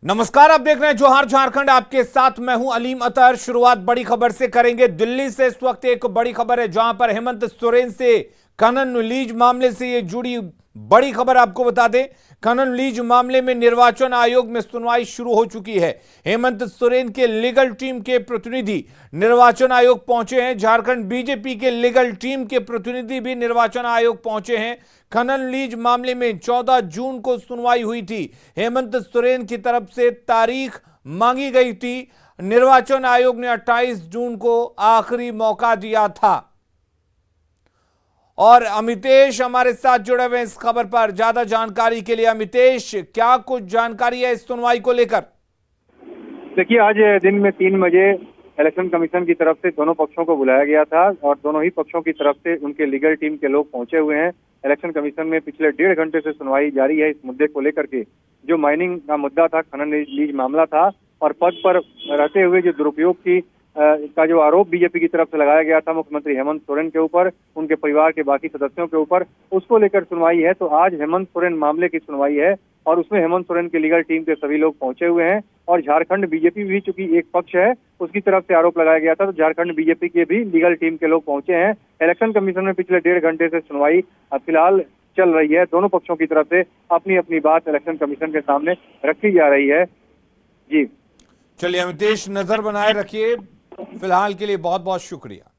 नमस्कार, आप देख रहे हैं जोहार झारखंड। आपके साथ मैं हूं अलीम अतर। शुरुआत बड़ी खबर से करेंगे। दिल्ली से इस वक्त एक बड़ी खबर है जहां पर हेमंत सोरेन से खनन लीज मामले से ये जुड़ी बड़ी खबर आपको बता दें। खनन लीज मामले में निर्वाचन आयोग में सुनवाई शुरू हो चुकी है। हेमंत सोरेन के लीगल टीम के प्रतिनिधि निर्वाचन आयोग पहुंचे हैं। झारखंड बीजेपी के लीगल टीम के प्रतिनिधि भी निर्वाचन आयोग पहुंचे हैं। खनन लीज मामले में 14 जून को सुनवाई हुई थी। हेमंत सोरेन की तरफ से तारीख मांगी गई थी। निर्वाचन आयोग ने 28 जून को आखिरी मौका दिया था। और अमितेश हमारे साथ जुड़े हुए इस खबर पर ज्यादा जानकारी के लिए। अमितेश, क्या कुछ जानकारी है इस सुनवाई को लेकर? देखिए, आज दिन में 3 बजे इलेक्शन कमीशन की तरफ से दोनों पक्षों को बुलाया गया था और दोनों ही पक्षों की तरफ से उनके लीगल टीम के लोग पहुंचे हुए हैं। इलेक्शन कमीशन में पिछले 1.5 घंटे से सुनवाई जारी है इस मुद्दे को लेकर के। जो माइनिंग का मुद्दा था, खनन लीज मामला था और पद पर रहते हुए जो दुरुपयोग की का जो आरोप बीजेपी की तरफ से लगाया गया था मुख्यमंत्री हेमंत सोरेन के ऊपर, उनके परिवार के बाकी सदस्यों के ऊपर, उसको लेकर सुनवाई है। तो आज हेमंत सोरेन मामले की सुनवाई है और उसमें हेमंत सोरेन के लीगल टीम के सभी लोग पहुंचे हुए हैं। और झारखंड बीजेपी भी चूंकि एक पक्ष है, उसकी तरफ से आरोप लगाया गया था, तो झारखंड बीजेपी के भी लीगल टीम के लोग पहुंचे हैं। इलेक्शन कमीशन में पिछले 1.5 घंटे से सुनवाई फिलहाल चल रही है। दोनों पक्षों की तरफ से अपनी अपनी बात इलेक्शन कमीशन के सामने रखी जा रही है। जी चलिए अमितेश, नजर बनाए रखिए। फिलहाल के लिए बहुत बहुत शुक्रिया।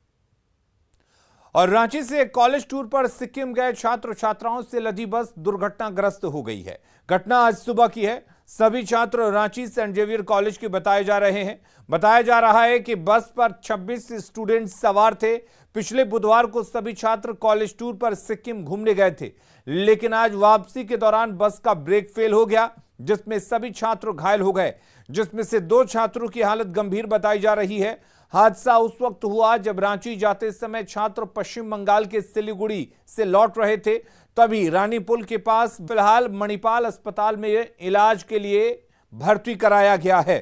और रांची से कॉलेज टूर पर सिक्किम गए छात्र छात्राओं से लदी बस दुर्घटनाग्रस्त हो गई है। घटना आज सुबह की है। सभी छात्र रांची सेंट जेवियर कॉलेज के बताए जा रहे हैं। बताया जा रहा है कि बस पर 26 स्टूडेंट सवार थे। पिछले बुधवार को सभी छात्र कॉलेज टूर पर सिक्किम घूमने गए थे, लेकिन आज वापसी के दौरान बस का ब्रेक फेल हो गया, जिसमें सभी छात्र घायल हो गए, जिसमें से 2 छात्रों की हालत गंभीर बताई जा रही है। हादसा उस वक्त हुआ जब रांची जाते समय छात्र पश्चिम बंगाल के सिलीगुड़ी से लौट रहे थे। तभी रानी पुल के पास फिलहाल मणिपाल अस्पताल में इलाज के लिए भर्ती कराया गया है।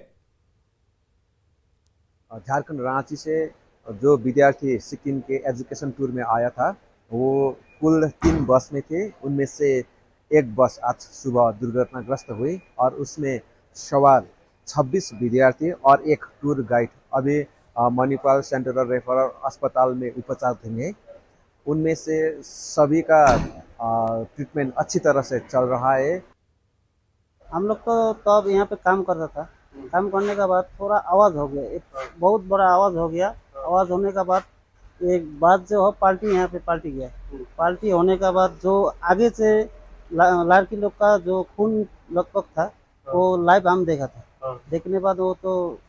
झारखंड रांची से जो विद्यार्थी सिक्किम के एजुकेशन टूर में आया था, वो कुल 3 बस में थे। उनमें से एक बस आज सुबह दुर्घटनाग्रस्त हुई और उसमें सवार 26 विद्यार्थी और एक टूर गाइड अभी मणिपाल सेंट्रल रेफरल अस्पताल में उपचाराधीन है। उनमें से सभी का ट्रीटमेंट अच्छी तरह से चल रहा है। हम लोग तो तब यहाँ पे काम करता था। काम करने के बाद थोड़ा आवाज़ हो गया, एक बहुत बड़ा आवाज़ हो गया। आवाज़ होने के बाद एक बात जो हो, पार्टी यहाँ पे पार्टी गया। पार्टी होने के बाद जो आगे से लड़की लोग का जो खून लगभग था, वो लाइव हम देखा था। देखने बाद वो तो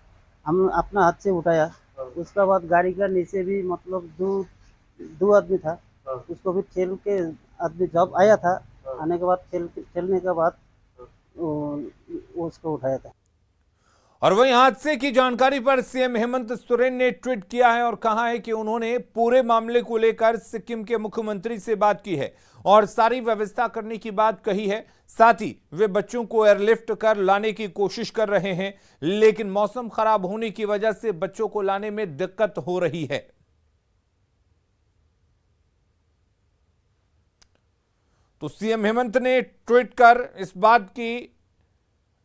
हम अपना हाथ से उठाया। उसके बाद गाड़ी का नीचे भी मतलब दो आदमी था, उसको भी ठेल के आदमी जब आया था, आने के बाद ठेलने के बाद उसको उठाया था। और वहीं हादसे की जानकारी पर सीएम हेमंत सोरेन ने ट्वीट किया है और कहा है कि उन्होंने पूरे मामले को लेकर सिक्किम के मुख्यमंत्री से बात की है और सारी व्यवस्था करने की बात कही है। साथ ही वे बच्चों को एयरलिफ्ट कर लाने की कोशिश कर रहे हैं, लेकिन मौसम खराब होने की वजह से बच्चों को लाने में दिक्कत हो रही है। तो सीएम हेमंत ने ट्वीट कर इस बात की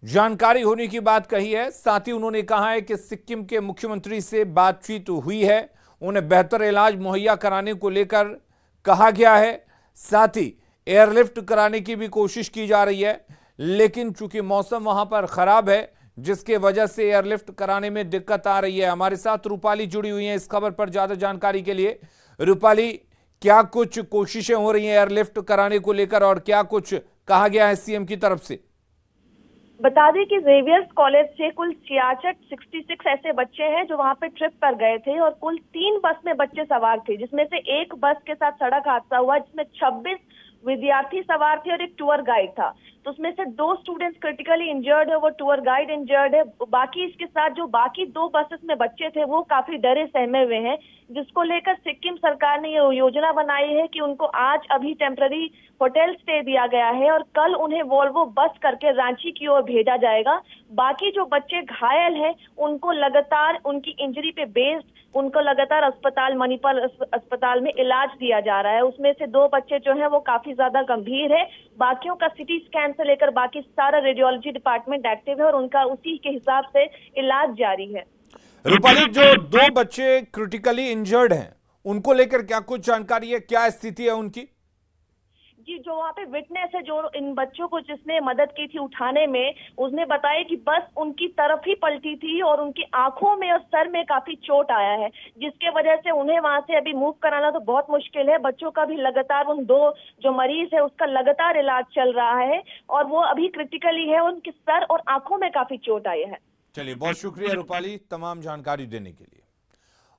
जानकारी होने की बात कही है। साथ ही उन्होंने कहा है कि सिक्किम के मुख्यमंत्री से बातचीत हुई है, उन्हें बेहतर इलाज मुहैया कराने को लेकर कहा गया है। साथ ही एयरलिफ्ट कराने की भी कोशिश की जा रही है, लेकिन चूंकि मौसम वहां पर खराब है, जिसके वजह से एयरलिफ्ट कराने में दिक्कत आ रही है। हमारे साथ रूपाली जुड़ी हुई है इस खबर पर ज्यादा जानकारी के लिए। रूपाली, क्या कुछ कोशिशें हो रही हैं एयरलिफ्ट कराने को लेकर और क्या कुछ कहा गया है सीएम की तरफ से? बता दें कि जेवियर्स कॉलेज से कुल 66 ऐसे बच्चे हैं जो वहां पे ट्रिप पर गए थे और कुल 3 बस में बच्चे सवार थे, जिसमें से एक बस के साथ सड़क हादसा हुआ जिसमें 26 विद्यार्थी सवार थे और एक टूर गाइड था। तो उसमें से 2 स्टूडेंट्स क्रिटिकली इंजर्ड है, वो टूर गाइड इंजर्ड है। बाकी इसके साथ जो बाकी 2 बसेस में बच्चे थे वो काफी डरे सहमे हुए हैं, जिसको लेकर सिक्किम सरकार ने ये योजना बनाई है कि उनको आज अभी टेम्पररी होटल स्टे दिया गया है और कल उन्हें वोल्वो बस करके रांची की ओर भेजा जाएगा। बाकी जो बच्चे घायल हैं उनको लगातार उनकी इंजरी पे बेस्ड उनको लगातार अस्पताल मणिपाल अस्पताल में इलाज दिया जा रहा है। उसमें से 2 बच्चे जो हैं वो काफी ज्यादा गंभीर है, बाकियों का सिटी स्कैन से लेकर बाकी सारा रेडियोलॉजी डिपार्टमेंट एक्टिव है और उनका उसी के हिसाब से इलाज जारी है। रूपाली, जो 2 बच्चे क्रिटिकली इंजर्ड हैं उनको लेकर क्या कुछ जानकारी है, क्या स्थिति है उनकी? जी, जो वहाँ पे विटनेस है, जो इन बच्चों को जिसने मदद की थी उठाने में, उसने बताया कि बस उनकी तरफ ही पलटी थी और उनकी आंखों में और सर में काफी चोट आया है, जिसके वजह से उन्हें वहां से अभी मूव कराना तो बहुत मुश्किल है। बच्चों का भी लगातार, उन 2 जो मरीज है उसका लगातार इलाज चल रहा है और वो अभी क्रिटिकली है, उनके सर और आंखों में काफी चोट आई है। चलिए, बहुत शुक्रिया रूपाली तमाम जानकारी देने के लिए।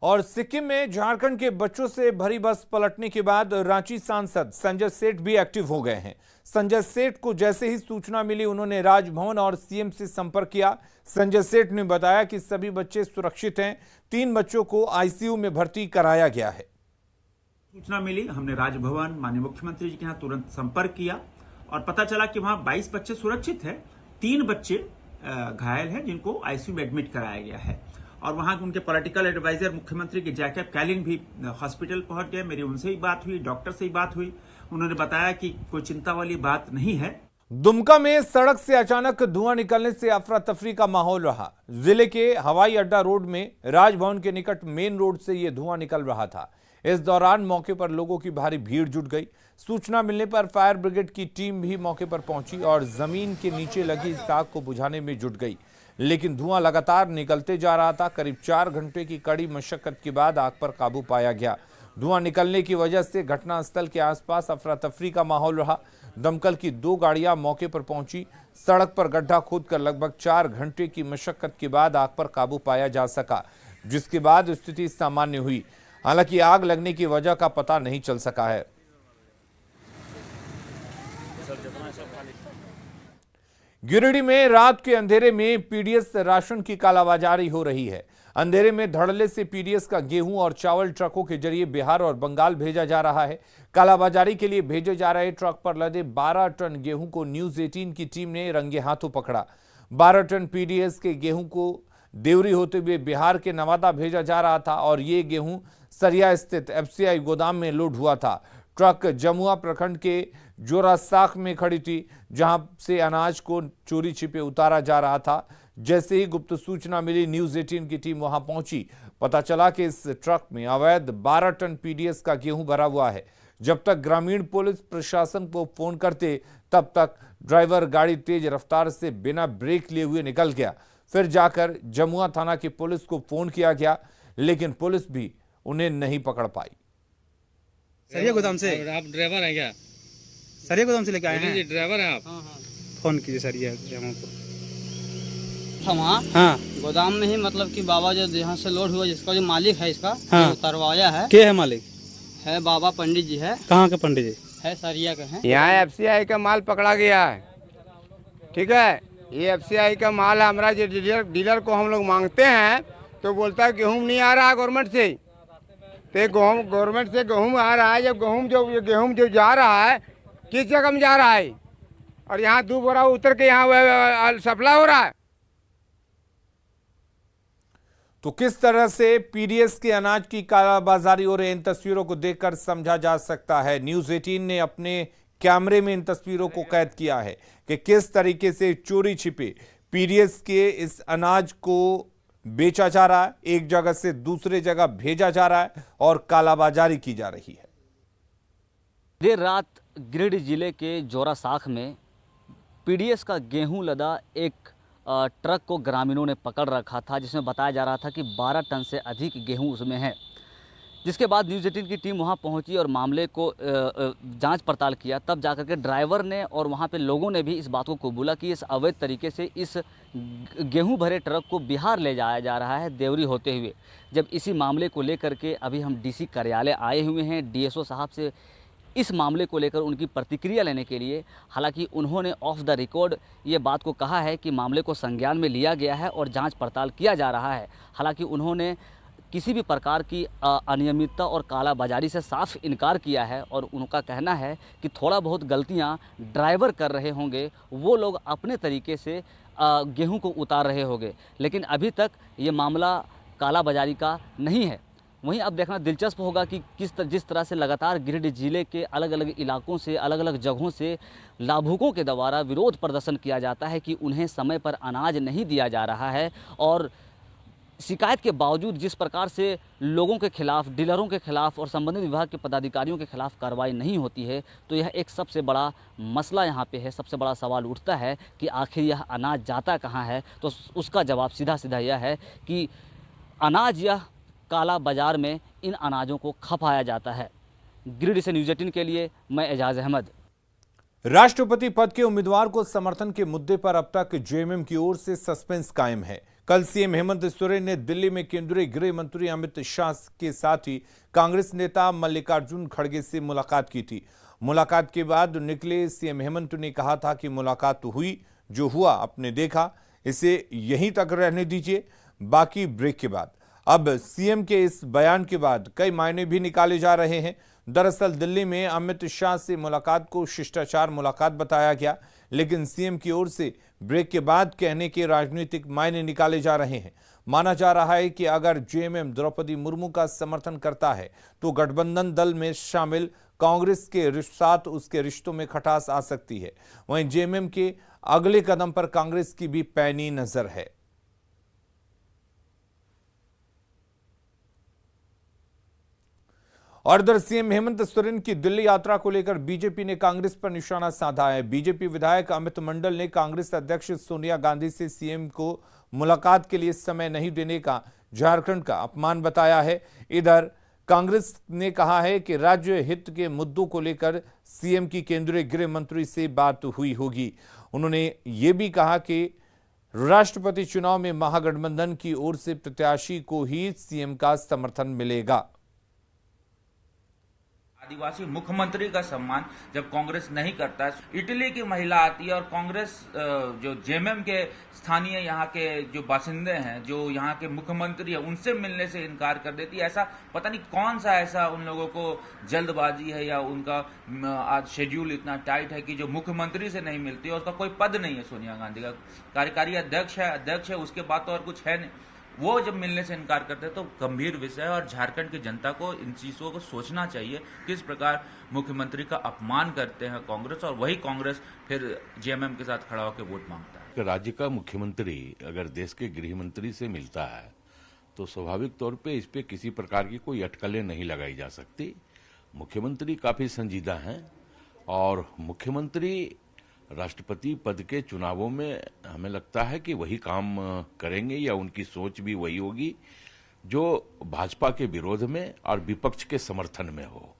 और सिक्किम में झारखंड के बच्चों से भरी बस पलटने के बाद रांची सांसद संजय सेठ भी एक्टिव हो गए हैं। संजय सेठ को जैसे ही सूचना मिली उन्होंने राजभवन और सीएम से संपर्क किया। संजय सेठ ने बताया कि सभी बच्चे सुरक्षित हैं, 3 बच्चों को आईसीयू में भर्ती कराया गया है। सूचना मिली, हमने राजभवन माननीय मुख्यमंत्री जी के यहाँ तुरंत संपर्क किया और पता चला कि वहां 22 बच्चे सुरक्षित हैं, 3 बच्चे घायल हैं जिनको आईसीयू में एडमिट कराया गया है। और वहां उनके पॉलिटिकल एडवाइजर मुख्यमंत्री के जैकब कैलिन भी हॉस्पिटल पहुंच गए। मेरी उनसे ही बात हुई, डॉक्टर से ही बात हुई, उन्होंने बताया कि कोई चिंता वाली बात नहीं है। दुमका में सड़क से अचानक धुआं निकलने से अफरा तफरी का माहौल रहा। जिले के हवाई अड्डा रोड में राजभवन के निकट मेन रोड से यह धुआं निकल रहा था। इस दौरान मौके पर लोगों की भारी भीड़ जुट गई। सूचना मिलने पर फायर ब्रिगेड की टीम भी मौके पर पहुंची और जमीन के नीचे लगी इस आग को बुझाने में जुट गई, लेकिन धुआं लगातार निकलते जा रहा था। करीब 4 घंटे की कड़ी मशक्कत के बाद आग पर काबू पाया गया। धुआं निकलने की वजह से घटनास्थल के आसपास अफरा तफरी का माहौल रहा। दमकल की 2 गाड़ियां मौके पर पहुंची। सड़क पर गड्ढा खोदकर लगभग 4 घंटे की मशक्कत के बाद आग पर काबू पाया जा सका, जिसके बाद स्थिति सामान्य हुई। हालांकि आग लगने की वजह का पता नहीं चल सका है। गिरिडीह में रात के अंधेरे में पीडीएस राशन की कालाबाजारी हो रही है। अंधेरे में धड़ल्ले से पीडीएस का गेहूं और चावल ट्रकों के जरिए बिहार और बंगाल भेजा जा रहा है। कालाबाजारी के लिए भेजे जा रहे ट्रक पर लदे 12 टन गेहूं को न्यूज 18 की टीम ने रंगे हाथों पकड़ा। 12 टन पीडीएस के गेहूं को देवरी होते हुए बिहार के नवादा भेजा जा रहा था और ये गेहूं सरिया स्थित एफसीआई गोदाम में लोड हुआ था। ट्रक जमुआ प्रखंड के जोरासाख में खड़ी थी, जहां से अनाज को चोरी छिपे उतारा जा रहा था। जैसे ही गुप्त सूचना मिली, न्यूज 18 की टीम वहां पहुंची। पता चला कि इस ट्रक में अवैध 12 टन पीडीएस का गेहूं भरा हुआ है। जब तक ग्रामीण पुलिस प्रशासन को फोन करते, तब तक ड्राइवर गाड़ी तेज रफ्तार से बिना ब्रेक लिए हुए निकल गया। फिर जाकर जमुआ थाना की पुलिस को फोन किया गया, लेकिन पुलिस भी उन्हें नहीं पकड़ पाई। सरिया गोदाम से आप ड्राइवर हैं क्या? सरिया गोदाम से लेके आए हैं? जी ड्राइवर हैं आप? फोन कीजिए सरिया हमको। हम हाँ, गोदाम में ही, मतलब कि बाबा जो यहाँ से लोड हुआ, जिसका जो मालिक है इसका, हाँ, जो उतरवाया है, के है मालिक? है बाबा पंडित जी है। कहाँ के पंडित जी? है सरिया के हैं। यहाँ एफसीआई का माल पकड़ा गया है, ठीक है। ये एफसीआई का माल है। हमारा जो डीलर को हम लोग मांगते हैं तो बोलता है गेहूँ नहीं आ रहा है गवर्नमेंट से। तो गवर्नमेंट से गेहूँ आ रहा है, जब गेहूँ जो जा रहा है किस जगह में जा रहा है, और यहाँ 2 बोरा उतर के यहाँ सप्लाई हो रहा है। तो किस तरह से पीडीएस के अनाज की कालाबाजारी हो रही है, इन तस्वीरों को देखकर समझा जा सकता है। न्यूज 18 ने अपने कैमरे में इन तस्वीरों को कैद किया है कि किस तरीके से चोरी छिपे पीडीएस के इस अनाज को बेचा जा रहा है, एक जगह से दूसरे जगह भेजा जा रहा है और कालाबाजारी की जा रही है। देर रात गिरिडीह जिले के जोरासाख में पीडीएस का गेहूं लदा एक ट्रक को ग्रामीणों ने पकड़ रखा था, जिसमें बताया जा रहा था कि 12 टन से अधिक गेहूं उसमें है। जिसके बाद न्यूज़ 18 की टीम वहां पहुंची और मामले को जांच पड़ताल किया। तब जाकर के ड्राइवर ने और वहां पे लोगों ने भी इस बात को कबूला कि इस अवैध तरीके से इस गेहूं भरे ट्रक को बिहार ले जाया जा रहा है, देवरी होते हुए। जब इसी मामले को लेकर के अभी हम डीसी कार्यालय आए हुए हैं, डीएसओ साहब से इस मामले को लेकर उनकी प्रतिक्रिया लेने के लिए। हालांकि उन्होंने ऑफ द रिकॉर्ड ये बात को कहा है कि मामले को संज्ञान में लिया गया है और जांच पड़ताल किया जा रहा है। हालांकि उन्होंने किसी भी प्रकार की अनियमितता और कालाबाजारी से साफ इनकार किया है और उनका कहना है कि थोड़ा बहुत गलतियां ड्राइवर कर रहे होंगे, वो लोग अपने तरीके से गेहूं को उतार रहे होंगे, लेकिन अभी तक ये मामला कालाबाजारी का नहीं है। वहीं अब देखना दिलचस्प होगा कि जिस तरह से लगातार गिरिडीह जिले के अलग अलग इलाकों से, अलग अलग जगहों से लाभुकों के द्वारा विरोध प्रदर्शन किया जाता है कि उन्हें समय पर अनाज नहीं दिया जा रहा है, और शिकायत के बावजूद जिस प्रकार से लोगों के खिलाफ, डीलरों के खिलाफ और संबंधित विभाग के पदाधिकारियों के खिलाफ कार्रवाई नहीं होती है, तो यह एक सबसे बड़ा मसला यहाँ पे है। सबसे बड़ा सवाल उठता है कि आखिर यह अनाज जाता कहाँ है। तो उसका जवाब सीधा सीधा यह है कि अनाज यह काला बाजार में इन अनाजों को खपाया जाता है। गिरिडीह से न्यूज़ 18 के लिए मैं एजाज अहमद। राष्ट्रपति पद के उम्मीदवार को समर्थन के मुद्दे पर अब तक जेएमएम की ओर से सस्पेंस कायम है। कल सीएम हेमंत सोरेन ने दिल्ली में केंद्रीय गृह मंत्री अमित शाह के साथ ही कांग्रेस नेता मल्लिकार्जुन खड़गे से मुलाकात की थी। मुलाकात के बाद निकले सीएम हेमंत ने कहा था कि मुलाकात हुई, जो हुआ आपने देखा, इसे यहीं तक रहने दीजिए, बाकी ब्रेक के बाद। अब सीएम के इस बयान के बाद कई मायने भी निकाले जा रहे हैं। दरअसल दिल्ली में अमित शाह से मुलाकात को शिष्टाचार मुलाकात बताया गया, लेकिन सीएम की ओर से ब्रेक के बाद कहने के राजनीतिक मायने निकाले जा रहे हैं। माना जा रहा है कि अगर जेएमएम द्रौपदी मुर्मू का समर्थन करता है तो गठबंधन दल में शामिल कांग्रेस के साथ उसके रिश्तों में खटास आ सकती है। वहीं जेएमएम के अगले कदम पर कांग्रेस की भी पैनी नजर है। और इधर सीएम हेमंत सोरेन की दिल्ली यात्रा को लेकर बीजेपी ने कांग्रेस पर निशाना साधा है। बीजेपी विधायक अमित मंडल ने कांग्रेस अध्यक्ष सोनिया गांधी से सीएम को मुलाकात के लिए समय नहीं देने का झारखंड का अपमान बताया है। इधर कांग्रेस ने कहा है कि राज्य हित के मुद्दों को लेकर सीएम की केंद्रीय गृह मंत्री से बात हुई होगी। उन्होंने ये भी कहा कि राष्ट्रपति चुनाव में महागठबंधन की ओर से प्रत्याशी को ही सीएम का समर्थन मिलेगा। आदिवासी मुख्यमंत्री का सम्मान जब कांग्रेस नहीं करता है, इटली की महिला आती है और कांग्रेस जो जेएमएम के स्थानीय यहाँ के जो बासिंदे हैं, जो यहाँ के मुख्यमंत्री है, उनसे मिलने से इनकार कर देती है। ऐसा पता नहीं कौन सा ऐसा उन लोगों को जल्दबाजी है या उनका आज शेड्यूल इतना टाइट है कि जो मुख्यमंत्री से नहीं मिलती और उसका कोई पद नहीं है। सोनिया गांधी का कार्यकारी अध्यक्ष है, उसके बाद तो और कुछ है नहीं। वो जब मिलने से इनकार करते हैं तो गंभीर विषय है और झारखंड की जनता को इन चीज़ों को सोचना चाहिए किस प्रकार मुख्यमंत्री का अपमान करते हैं कांग्रेस, और वही कांग्रेस फिर जेएमएम के साथ खड़ा होकर वोट मांगता है। राज्य का मुख्यमंत्री अगर देश के गृह मंत्री से मिलता है तो स्वाभाविक तौर पे इस पे किसी प्रकार की कोई अटकलें नहीं लगाई जा सकती। मुख्यमंत्री काफी संजीदा हैं और मुख्यमंत्री राष्ट्रपति पद के चुनावों में हमें लगता है कि वही काम करेंगे या उनकी सोच भी वही होगी जो भाजपा के विरोध में और विपक्ष के समर्थन में हो।